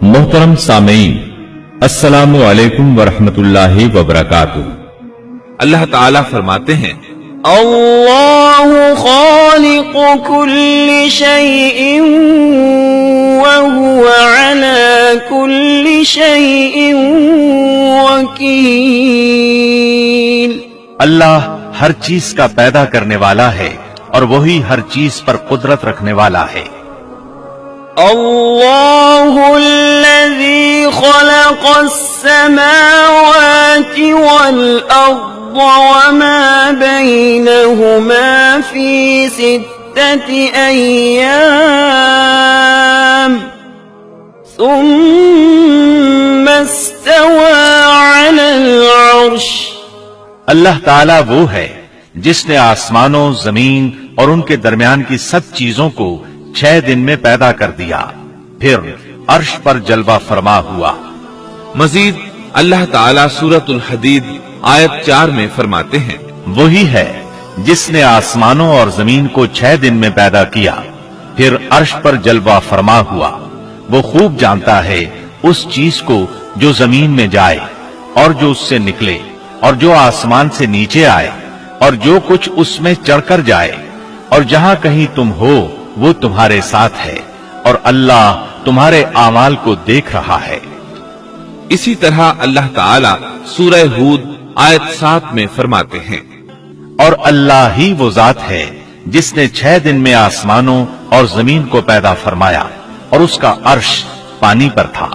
मोहतरम सामीन, अस्सलामु अलैकुम वरहमतुल्लाहि वबरकातुह। अल्लाह ताला फरमाते हैं, अल्लाहु खालिक़ु कुल्लि शैइन व हुवा अला कुल्लि शैइन वकील। अल्लाह हर चीज का पैदा करने वाला है और वही हर चीज पर कुदरत रखने वाला है। अल्लाहुल्लज़ी ख़लक़स्समावाति वल अर्ज़ वमा बैनहुमा फ़ी सित्तति अय्याम सुम्मा इस्तवा अलल अर्श। अल्लाह ताला वो है जिसने आसमानों, जमीन और उनके दरमियान की सब चीजों को 6 दिन में पैदा कर दिया, फिर अर्श पर जलवा फरमा हुआ। मजीद अल्लाह ताला सूरतुल हदीद आयत 4 में फरमाते हैं, वही है जिसने आसमानों और जमीन को 6 दिन में पैदा किया, फिर अर्श पर जलवा फरमा हुआ। वो खूब जानता है उस चीज को जो जमीन में जाए और जो उससे निकले और जो आसमान से नीचे आए और जो कुछ उसमें चढ़कर जाए, और जहां कहीं तुम हो वो तुम्हारे साथ है और अल्लाह तुम्हारे आमाल को देख रहा है। इसी तरह अल्लाह ताला सूरह हूद आयत 7 में फरमाते हैं, और अल्लाह ही वो जात है जिसने 6 दिन में आसमानों और जमीन को पैदा फरमाया और उसका अर्श पानी पर था।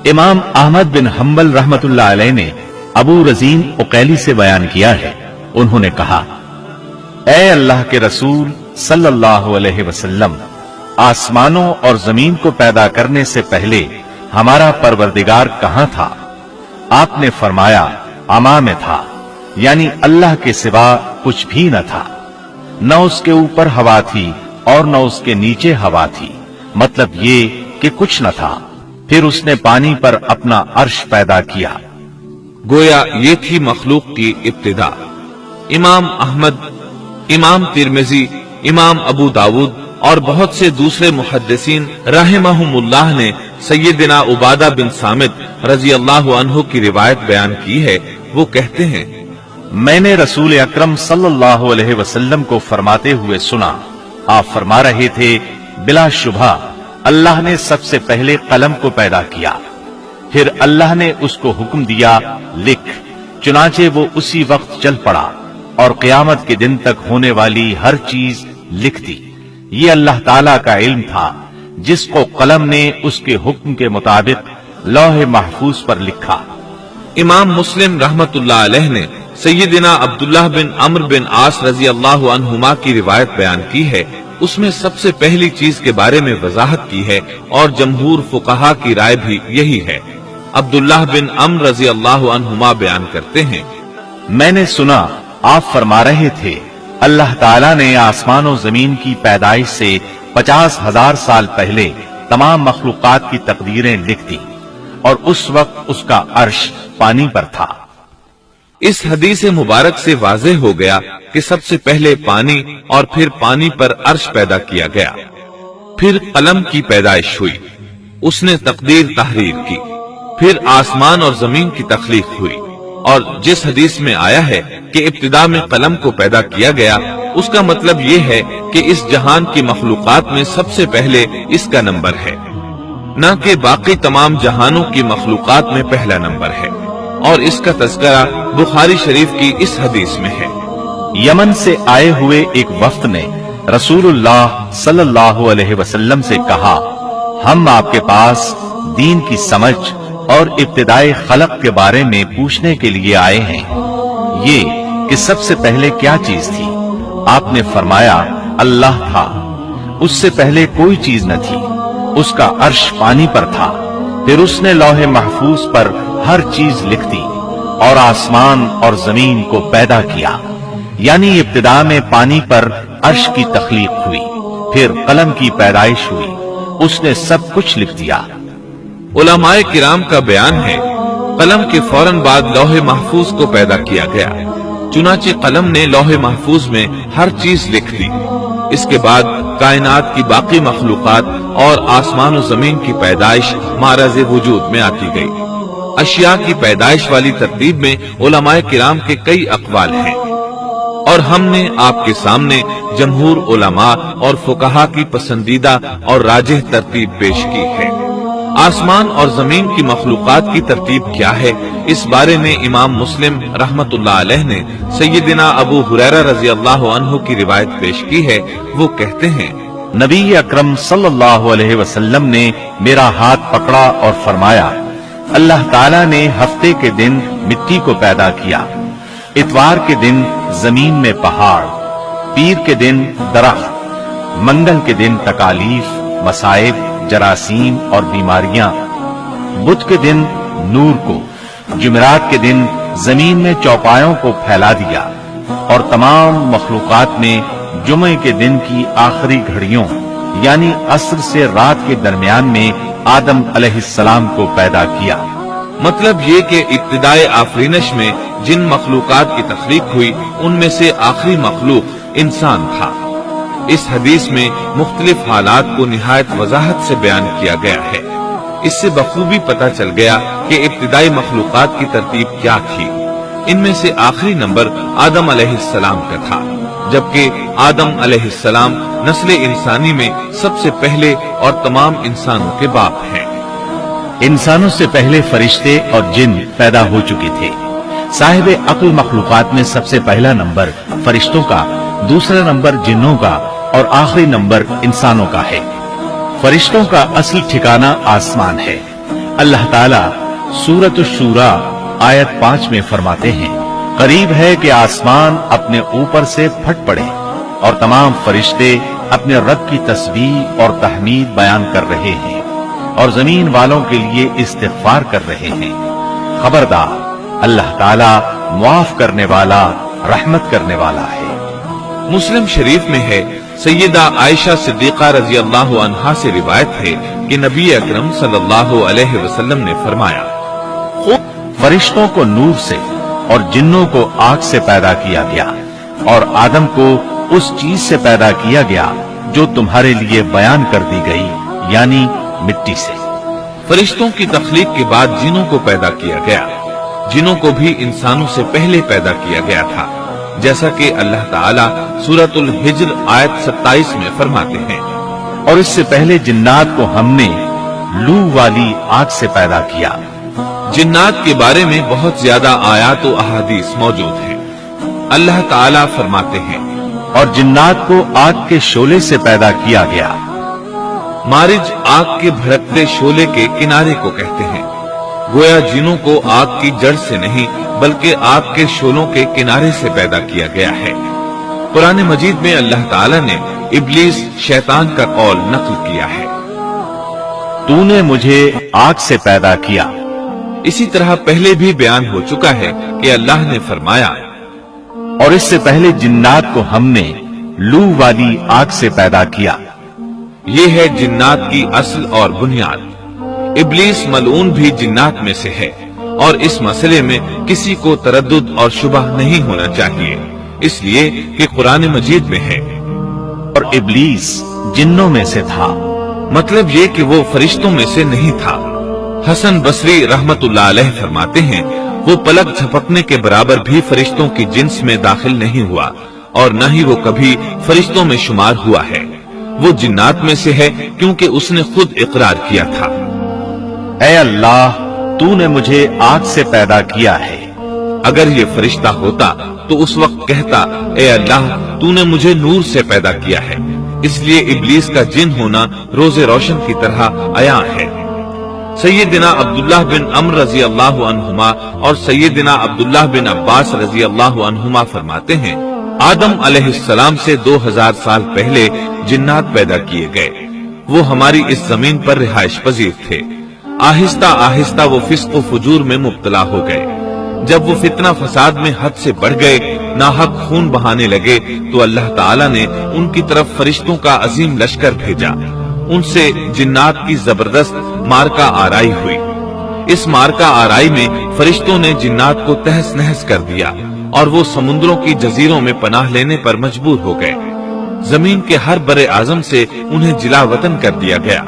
इमाम अहमद बिन हम्बल रहमतुल्लाह अलैह ने अबू रजीन उकैली से बयान किया है, उन्होंने कहा, ऐ अल्लाह के रसूल सल्लल्लाहु अलैहि वसल्लम, आसमानों और जमीन को पैदा करने से पहले हमारा परवरदिगार कहां था? आपने फरमाया, अमा में था, यानी अल्लाह के सिवा कुछ भी न था। न उसके ऊपर हवा थी और न उसके नीचे हवा थी, मतलब ये कि कुछ न था। फिर उसने पानी पर अपना अर्श पैदा किया। गोया ये थी मखलूक की इब्तिदा। इमाम अहमद, इमाम तिरमिजी, इमाम अबू दाऊद और बहुत से दूसरे मुहद्दिसीन रहमहुमुल्लाह ने सैयदना उबादा बिन सामित रजी अल्लाह अन्हु की रिवायत बयान की है। वो कहते हैं, मैंने रसूल अकरम सल्लल्लाहु अलैहि वसल्लम को फरमाते हुए सुना। आप फरमा रहे थे, बिला शुबा अल्लाह ने सबसे पहले कलम को पैदा किया, फिर अल्लाह ने उसको हुक्म दिया, लिख। चुनाचे वो उसी वक्त चल पड़ा और क़यामत के दिन तक होने वाली हर चीज लिख दी। ये अल्लाह ताला का इल्म था जिसको कलम ने उसके हुक्म के मुताबिक लौहे महफूज पर लिखा। इमाम मुस्लिम रहमतुल्लाह अलैह ने सैयदना अब्दुल्लाह बिन अम्र बिन आस रजी अल्लाह अन्हुमा की रिवायत बयान की है। उसमें सबसे पहली चीज के बारे में वजाहत की है और जमहूर फुकहा की राय भी यही है। अब्दुल्लाह बिन अम्र रजी अल्लाह अन्हुमा बयान करते हैं, मैंने सुना आप फरमा रहे थे, अल्लाह ताला ने आसमान और जमीन की पैदाइश से 50,000 साल पहले तमाम मखलूकात की तकदीरें लिख दी और उस वक्त उसका अर्श पानी पर था। इस हदीस मुबारक से वाज़ेह हो गया कि सबसे पहले पानी और फिर पानी पर अर्श पैदा किया गया। फिर कलम की पैदाइश हुई, उसने तकदीर तहरीर की, फिर आसमान और जमीन की तख्लीक हुई। और जिस हदीस में आया है कि इब्तिदा में कलम को पैदा किया गया, उसका मतलब ये है कि इस जहान की मखलूकात में सबसे पहले इसका नंबर है, न कि बाकी तमाम जहानों की मखलूकात में पहला नंबर है। और इसका तज़किरा बुखारी शरीफ की इस हदीस में है। यमन से आए हुए एक वफ्द ने रसूलुल्लाह सल्लल्लाहु अलैहि वसल्लम से कहा, हम आपके पास दीन की समझ और इब्तिदाई खलक के बारे में पूछने के लिए आए हैं। ये कि सबसे पहले क्या चीज थी? आपने फरमाया, अल्लाह था, उससे पहले कोई चीज न थी, उसका अर्श पानी पर था, फिर उसने लौहे महफूज पर हर चीज लिख दी और आसमान और जमीन को पैदा किया। यानी इब्तिदा में पानी पर अर्श की तख्लीक हुई, फिर कलम की पैदाइश हुई, उसने सब कुछ लिख दिया। उलमाए किराम का बयान है, कलम के फौरन बाद लौहे महफूज को पैदा किया गया। चुनाचे कलम ने लौहे महफूज में हर चीज लिख दी। इसके बाद کائنات کی باقی مخلوقات اور آسمان و زمین کی پیدائش معرض وجود میں آتی گئی۔ اشیاء کی پیدائش والی ترتیب میں علماء کرام کے کئی اقوال ہیں، اور ہم نے آپ کے سامنے جمہور علماء اور فقہا کی پسندیدہ اور راجح ترتیب پیش کی ہے۔ آسمان اور زمین کی مخلوقات کی ترتیب کیا ہے، اس بارے میں امام مسلم رحمت اللہ علیہ نے سیدنا ابو ہریرہ رضی اللہ عنہ کی روایت پیش کی ہے۔ وہ کہتے ہیں، نبی اکرم صلی اللہ علیہ وسلم نے میرا ہاتھ پکڑا اور فرمایا، اللہ تعالیٰ نے ہفتے کے دن مٹی کو پیدا کیا، اتوار کے دن زمین میں پہاڑ، پیر کے دن درخت، منگل کے دن تکالیف، مصائب، جراثیم اور بیماریاں، بدھ کے دن نور کو، جمعرات کے دن زمین میں چوپایوں کو پھیلا دیا، اور تمام مخلوقات میں جمعے کے دن کی آخری گھڑیوں یعنی عصر سے رات کے درمیان میں آدم علیہ السلام کو پیدا کیا۔ مطلب یہ کہ ابتدائے آفرینش میں جن مخلوقات کی تخلیق ہوئی ان میں سے آخری مخلوق انسان تھا۔ اس حدیث میں مختلف حالات کو نہایت وضاحت سے بیان کیا گیا ہے۔ اس سے بخوبی پتہ چل گیا کہ ابتدائی مخلوقات کی ترتیب کیا تھی۔ ان میں سے آخری نمبر آدم علیہ السلام کا تھا، جبکہ آدم علیہ السلام نسل انسانی میں سب سے پہلے اور تمام انسانوں کے باپ ہیں۔ انسانوں سے پہلے فرشتے اور جن پیدا ہو چکے تھے۔ صاحب عقل مخلوقات میں سب سے پہلا نمبر فرشتوں کا، دوسرا نمبر جنوں کا اور آخری نمبر انسانوں کا ہے۔ فرشتوں کا اصل ٹھکانہ آسمان ہے۔ اللہ تعالیٰ سورۃ الشورى آیت 5 میں فرماتے ہیں، قریب ہے کہ آسمان اپنے اوپر سے پھٹ پڑے اور تمام فرشتے اپنے رب کی تسبیح اور تحمید بیان کر رہے ہیں اور زمین والوں کے لیے استغفار کر رہے ہیں۔ خبردار، اللہ تعالیٰ معاف کرنے والا، رحمت کرنے والا ہے۔ مسلم شریف میں ہے، سیدہ عائشہ صدیقہ رضی اللہ عنہا سے روایت ہے کہ نبی اکرم صلی اللہ علیہ وسلم نے فرمایا، فرشتوں کو نور سے اور جنوں کو آگ سے پیدا کیا گیا، اور آدم کو اس چیز سے پیدا کیا گیا جو تمہارے لیے بیان کر دی گئی، یعنی مٹی سے۔ فرشتوں کی تخلیق کے بعد جنوں کو پیدا کیا گیا۔ جنوں کو بھی انسانوں سے پہلے پیدا کیا گیا تھا، جیسا کہ اللہ تعالیٰ سورۃ الحجر آیت 27 میں فرماتے ہیں، اور اس سے پہلے جنات کو ہم نے لو والی آگ سے پیدا کیا۔ جنات کے بارے میں بہت زیادہ آیات و احادیث موجود ہیں۔ اللہ تعالیٰ فرماتے ہیں، اور جنات کو آگ کے شعلے سے پیدا کیا گیا۔ مارج آگ کے بھڑکتے شعلے کے کنارے کو کہتے ہیں، گویا جنوں کو آگ کی جڑ سے نہیں بلکہ آگ کے شعلوں کے کنارے سے پیدا کیا گیا ہے۔ قرآن مجید میں اللہ تعالیٰ نے ابلیس شیطان کا قول نقل کیا ہے، تو نے مجھے آگ سے پیدا کیا۔ اسی طرح پہلے بھی بیان ہو چکا ہے کہ اللہ نے فرمایا، اور اس سے پہلے جنات کو ہم نے لو والی آگ سے پیدا کیا۔ یہ ہے جنات کی اصل اور بنیاد۔ ابلیس ملعون بھی جنات میں سے ہے، اور اس مسئلے میں کسی کو تردد اور شبہ نہیں ہونا چاہیے، اس لیے کہ قرآن مجید میں ہے، اور ابلیس جنوں میں سے تھا۔ مطلب یہ کہ وہ فرشتوں میں سے نہیں تھا۔ حسن بصری رحمت اللہ علیہ فرماتے ہیں، وہ پلک جھپکنے کے برابر بھی فرشتوں کی جنس میں داخل نہیں ہوا، اور نہ ہی وہ کبھی فرشتوں میں شمار ہوا ہے۔ وہ جنات میں سے ہے کیونکہ اس نے خود اقرار کیا تھا، اے اللہ، تو نے مجھے آگ سے پیدا کیا ہے۔ اگر یہ فرشتہ ہوتا تو اس وقت کہتا، اے اللہ، تو نے مجھے نور سے پیدا کیا ہے۔ اس لیے ابلیس کا جن ہونا روز روشن کی طرح عیاں ہے۔ سیدنا عبداللہ بن عمرو رضی اللہ عنہما اور سیدنا عبداللہ بن عباس رضی اللہ عنہما فرماتے ہیں، آدم علیہ السلام سے 2000 سال پہلے جنات پیدا کیے گئے۔ وہ ہماری اس زمین پر رہائش پذیر تھے۔ آہستہ آہستہ وہ فسق و فجور میں مبتلا ہو گئے۔ جب وہ فتنہ فساد میں حد سے بڑھ گئے، ناحق خون بہانے لگے، تو اللہ تعالیٰ نے ان کی طرف فرشتوں کا عظیم لشکر بھیجا۔ ان سے جنات کی زبردست مارکا آرائی ہوئی۔ اس مارکا آرائی میں فرشتوں نے جنات کو تہس نہس کر دیا، اور وہ سمندروں کی جزیروں میں پناہ لینے پر مجبور ہو گئے۔ जमीन के हर बड़े आजम से उन्हें जिला वतन कर दिया गया।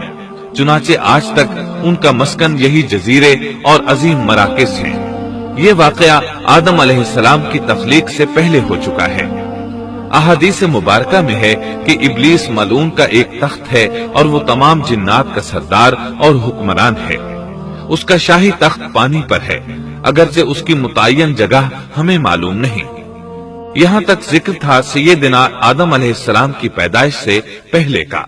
चुनाचे आज तक उनका मस्कन यही जजीरे और अजीम मराकिज हैं। ये वाकया आदम अलैहिस्सलाम की तख्लीक से पहले हो चुका है। अहादीस मुबारका में है कि इब्लीस मलून का एक तख्त है और वो तमाम जिन्नात का सरदार और हुक्मरान है। उसका शाही तख्त पानी पर है, अगरचे उसकी मुतय्यन जगह हमें मालूम नहीं। यहाँ तक जिक्र था सैयदना आदम अलैहिस्सलाम की पैदाइश से पहले का।